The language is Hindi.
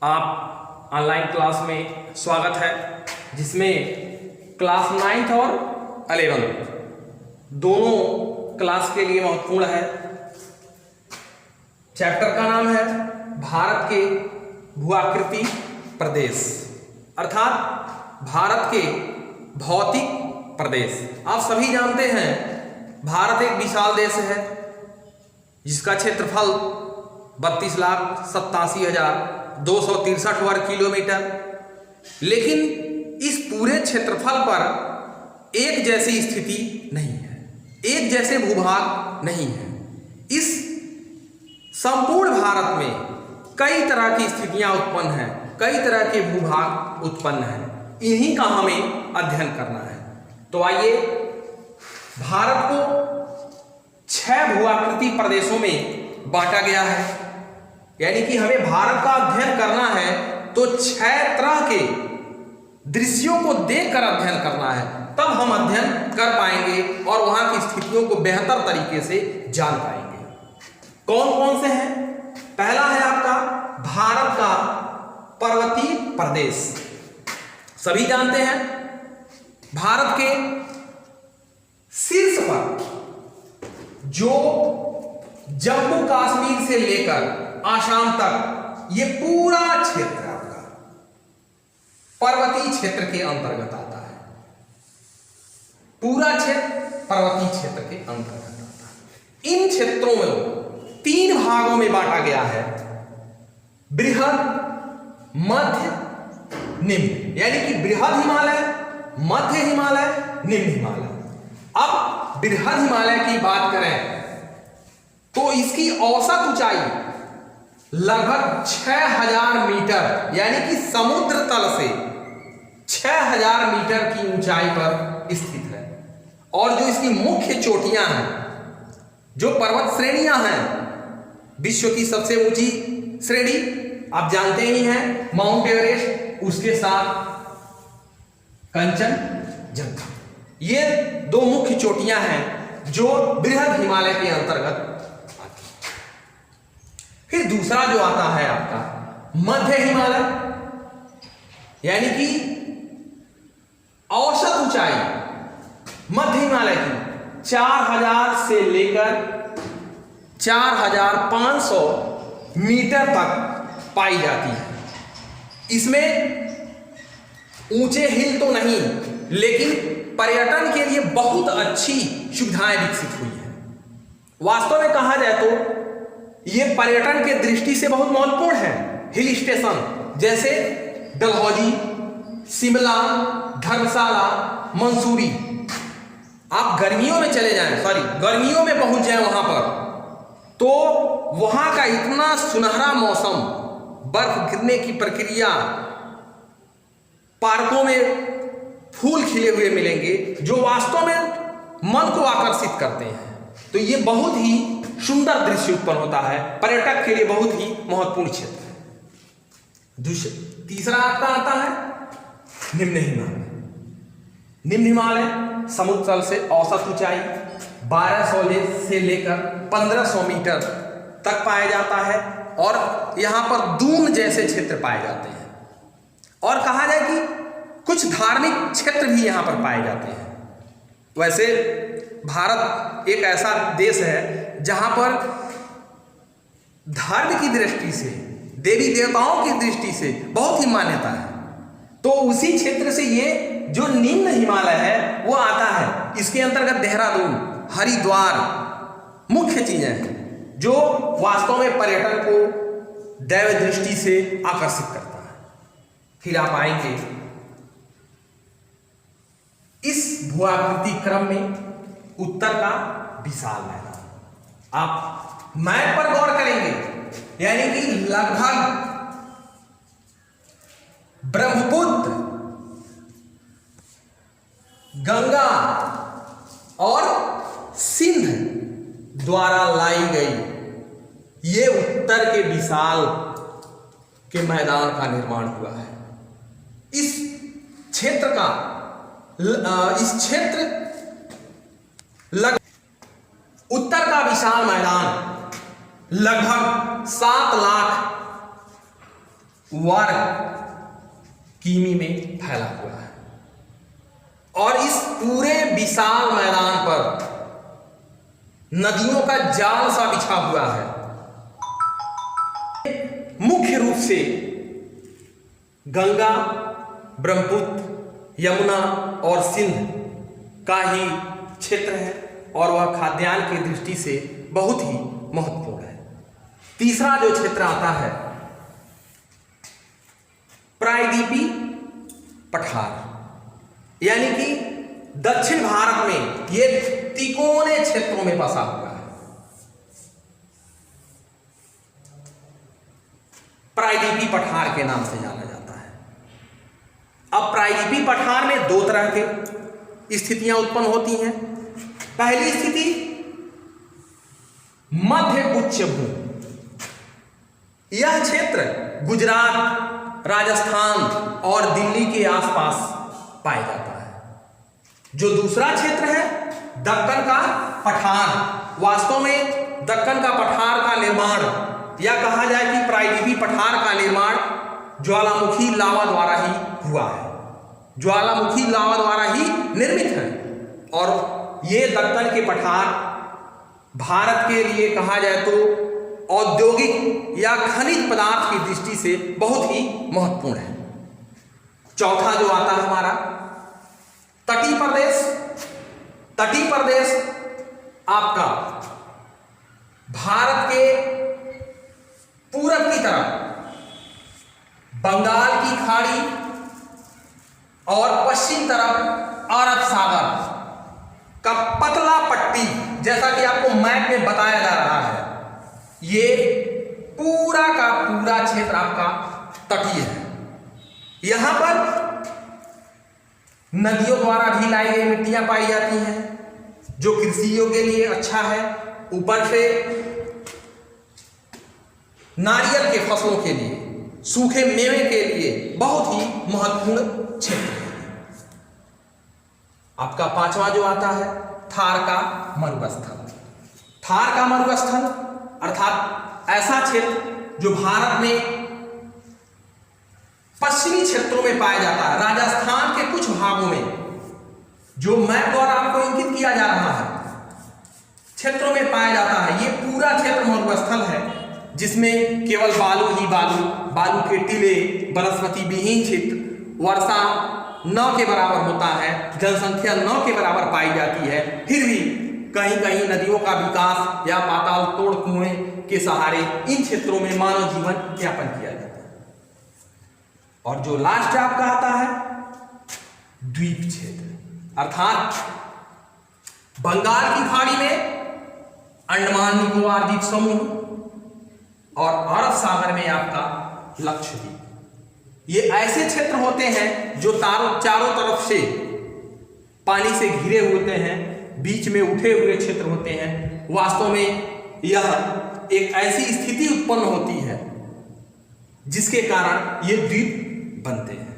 आप ऑनलाइन क्लास में स्वागत है, जिसमें क्लास 9th और 11th दोनों क्लास के लिए महत्वपूर्ण है। चैप्टर का नाम है भारत के भूआकृति प्रदेश, अर्थात भारत के भौतिक प्रदेश। आप सभी जानते हैं भारत एक विशाल देश है जिसका क्षेत्रफल 32,87,263 वर्ग किलोमीटर, लेकिन इस पूरे क्षेत्रफल पर एक जैसी स्थिति नहीं है, एक जैसे भूभाग नहीं है। इस संपूर्ण भारत में कई तरह की स्थितियां उत्पन्न हैं, कई तरह के भूभाग उत्पन्न हैं, इन्हीं का हमें अध्ययन करना है। तो आइए, भारत को 6 भूआकृति प्रदेशों में बांटा गया है, यानी कि हमें भारत का अध्ययन करना है तो 6 तरह के दृश्यों को देखकर अध्ययन करना है, तब हम अध्ययन कर पाएंगे और वहां की स्थितियों को बेहतर तरीके से जान पाएंगे। कौन कौन से हैं? पहला है आपका भारत का पर्वतीय प्रदेश। सभी जानते हैं भारत के शीर्ष पर जो जम्मू कश्मीर से लेकर आसाम तक ये पूरा क्षेत्र आपका पर्वतीय क्षेत्र के अंतर्गत आता है। पूरा क्षेत्र पर्वतीय क्षेत्र के अंतर्गत आता है। इन क्षेत्रों में 3 भागों में बांटा गया है, बृहद, मध्य, निम्न, यानी कि बृहद हिमालय, मध्य हिमालय, निम्न हिमालय। अब बृहद हिमालय की बात करें तो इसकी औसत ऊंचाई लगभग 6000 मीटर, यानी कि समुद्र तल से 6000 मीटर की ऊंचाई पर स्थित है। और जो इसकी मुख्य चोटियां हैं, जो पर्वत श्रेणियां हैं, विश्व की सबसे ऊंची श्रेणी आप जानते ही हैं माउंट एवरेस्ट, उसके साथ कंचनजंगा, ये 2 मुख्य चोटियां हैं जो बृहद हिमालय के अंतर्गत आती हैं। फिर दूसरा जो आता है आपका मध्य हिमालय, यानी कि औसत ऊंचाई मध्य हिमालय की 4000 से लेकर 4500 मीटर तक पाई जाती है। इसमें ऊंचे हिल तो नहीं, लेकिन पर्यटन के लिए बहुत अच्छी सुविधाएं विकसित हुई हैं। वास्तव में कहा जाए तो ये पर्यटन के दृष्टि से बहुत महत्वपूर्ण है। हिल स्टेशन जैसे डलहौजी, शिमला, धर्मशाला, मंसूरी, आप गर्मियों में चले जाएं, गर्मियों में पहुंच जाएं वहां पर, तो वहां का इतना सुनहरा मौसम, बर्फ गिरने की प्रक्रिया, पार्कों में फूल खिले हुए मिलेंगे जो वास्तव में मन को आकर्षित करते हैं। तो ये बहुत ही सुंदर दृश्य उत्पन्न होता है, पर्यटक के लिए बहुत ही महत्वपूर्ण क्षेत्र है। तीसरा आपका आता है निम्न हिमालय। निम्न हिमालय समुद्र तल से औसत ऊंचाई 1200 से लेकर 1500 मीटर तक पाया जाता है, और यहां पर दून जैसे क्षेत्र पाए जाते हैं। और कहा जाए कि कुछ धार्मिक क्षेत्र भी यहां पर पाए जाते हैं। वैसे भारत एक ऐसा देश है जहां पर धर्म की दृष्टि से, देवी देवताओं की दृष्टि से बहुत ही मान्यता है। तो उसी क्षेत्र से ये जो निम्न हिमालय है वो आता है। इसके अंतर्गत देहरादून, हरिद्वार मुख्य चीजें हैं जो वास्तव में पर्यटन को दैव दृष्टि से आकर्षित करता है। फिर आप आएंगे इस भूआकृति क्रम में उत्तर का विशाल मैदान। आप मैप पर गौर करेंगे, यानी कि लगभग ब्रह्मपुत्र, गंगा और सिंध द्वारा लाई गई ये उत्तर के विशाल के मैदान का निर्माण हुआ है। इस क्षेत्र उत्तर का विशाल मैदान लगभग 7 लाख वर्ग किमी में फैला हुआ है और इस पूरे विशाल मैदान पर नदियों का जाल सा बिछा हुआ है। मुख्य रूप से गंगा, ब्रह्मपुत्र, यमुना और सिंध का ही क्षेत्र है और वह खाद्यान्न की दृष्टि से बहुत ही महत्वपूर्ण है। तीसरा जो क्षेत्र आता है प्रायद्वीपीय पठार, यानी कि दक्षिण भारत में यह तिकोने क्षेत्रों में बसा हुआ है। प्रायद्वीपीय पठार के नाम से जाना जाता है। अब प्रायद्वीपीय पठार में दो तरह के स्थितियां उत्पन्न होती हैं। पहली स्थिति मध्य उच्च भूमि। यह क्षेत्र गुजरात, राजस्थान और दिल्ली के आसपास पाया जाता है। जो दूसरा क्षेत्र है दक्कन का पठार, वास्तव में दक्कन का पठार का निर्माण या कहा जाए कि प्रायद्वीपीय पठार का निर्माण ज्वालामुखी लावा द्वारा ही हुआ है, ज्वालामुखी लावा द्वारा ही निर्मित है। और ये दक्कन के पठार भारत के लिए कहा जाए तो औद्योगिक या खनिज पदार्थ की दृष्टि से बहुत ही महत्वपूर्ण है। चौथा जो आता है हमारा तटीय प्रदेश। तटीय प्रदेश आपका भारत के पूरब की तरफ बंगाल की खाड़ी और पश्चिम तरफ अरब सागर का पतला पट्टी, जैसा कि आपको मैप में बताया जा रहा है, ये पूरा का पूरा क्षेत्र आपका तटीय है। यहां पर नदियों द्वारा भी लाई गई मिट्टियां पाई जाती हैं जो कृषियों के लिए अच्छा है। ऊपर से नारियल के फसलों के लिए, सूखे मेवे के लिए बहुत ही महत्वपूर्ण क्षेत्र है। आपका पांचवा जो आता है थार का मरुस्थल। थार का मरुस्थल अर्थात ऐसा क्षेत्र जो भारत में पश्चिमी क्षेत्रों में पाया जाता है। राजस्थान के कुछ भागों में जो मैप द्वारा आपको इंगित किया जा रहा है क्षेत्रों में पाया जाता है। ये पूरा क्षेत्र मरुस्थल है जिसमें केवल बालू ही बालू, बालू के टीले, वनस्पति विहीन क्षेत्र, वर्षा 9 के बराबर होता है, जनसंख्या 9 के बराबर पाई जाती है। फिर भी कहीं कहीं नदियों का विकास या पाताल तोड़ कुएं के सहारे इन क्षेत्रों में मानव जीवन यापन किया जाता है। और जो लास्ट आपका आता है द्वीप क्षेत्र, अर्थात बंगाल की खाड़ी में अंडमान निकोबार द्वीप समूह और अरब सागर में आपका लक्षद्वीप। ये ऐसे क्षेत्र होते हैं जो चारों तरफ से पानी से घिरे होते हैं, बीच में उठे हुए क्षेत्र होते हैं। वास्तव में यह एक ऐसी स्थिति उत्पन्न होती है जिसके कारण ये द्वीप बनते हैं।